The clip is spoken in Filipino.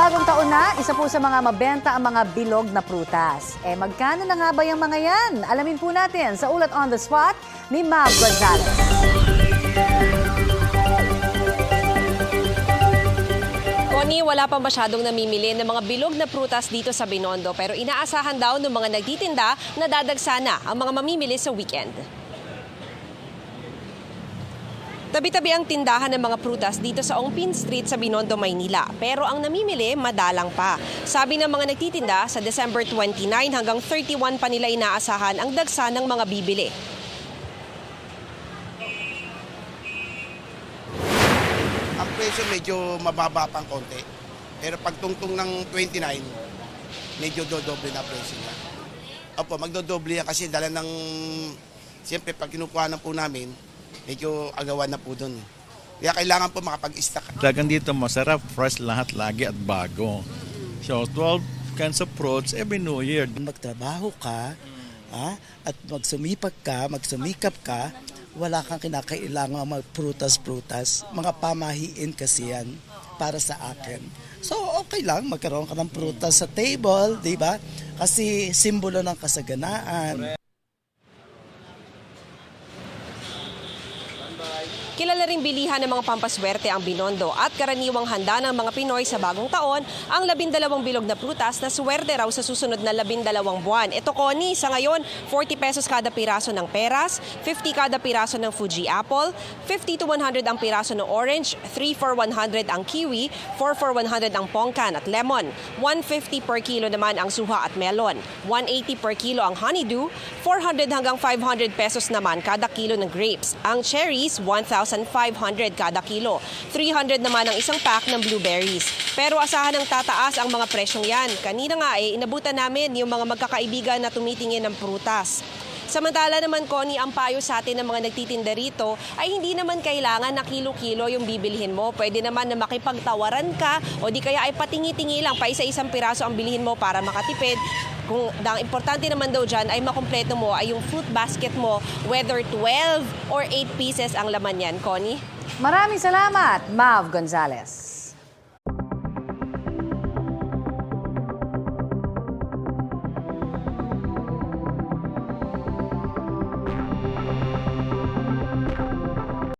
Bagong taon na, isa po sa mga mabenta ang mga bilog na prutas. Magkano na nga ba yung mga yan? Alamin po natin sa ulat on the spot ni Mav Gonzalez. Connie, wala pa masyadong namimili ng mga bilog na prutas dito sa Binondo pero inaasahan daw ng mga nagtitinda na dadagsana ang mga mamimili sa weekend. Tabi-tabi ang tindahan ng mga prutas dito sa Ongpin Street sa Binondo, Maynila. Pero ang namimili, madalang pa. Sabi ng mga nagtitinda, sa December 29 hanggang 31 pa nila inaasahan ang dagsa ng mga bibili. Ang presyo medyo mababa pang konti. Pero pag tungtong ng 29, medyo dodoble na presyo niya. Opo, magdodoble yan kasi dala ng... Siyempre, pag kinukuha na po namin, medyo agawan na po doon. Kaya kailangan po makapag-stock. Talagang dito masarap, fresh lahat lagi at bago. So 12 kinds of fruits every New Year. Magtrabaho ka, at magsumikap ka, wala kang kinakailangan magprutas-prutas. Mga pamahiin kasi yan para sa akin. So okay lang, magkaroon ka ng prutas sa table, di ba? Kasi simbolo ng kasaganaan. Kilala ring bilihan ng mga pampaswerte ang Binondo at karaniwang handa ng mga Pinoy sa bagong taon ang 12 bilog na prutas na swerte raw sa susunod na 12 buwan. Ito, Connie, sa ngayon, 40 pesos kada piraso ng peras, 50 kada piraso ng Fuji apple, 50 to 100 ang piraso ng orange, 3 for 100 ang kiwi, 4 for 100 ang pongkan at lemon, 150 per kilo naman ang suha at melon, 180 per kilo ang honeydew, 400 hanggang 500 pesos naman kada kilo ng grapes. Ang cherries, 1,500 kada kilo. 300 naman ang isang pack ng blueberries. Pero asahan ng tataas ang mga presyong yan. Kanina nga inabutan namin yung mga magkakaibigan na tumitingin ng prutas. Samantala naman, Connie, ang payo sa atin ng mga nagtitinda rito ay hindi naman kailangan na kilo-kilo yung bibilhin mo. Pwede naman na makipagtawaran ka o di kaya ay patingi-tingi lang, pa isa-isang piraso ang bilhin mo para makatipid. Kung ang importante naman daw dyan ay makumpleto mo ay yung fruit basket mo, whether 12 or 8 pieces ang laman yan, Connie. Maraming salamat, Mav Gonzalez.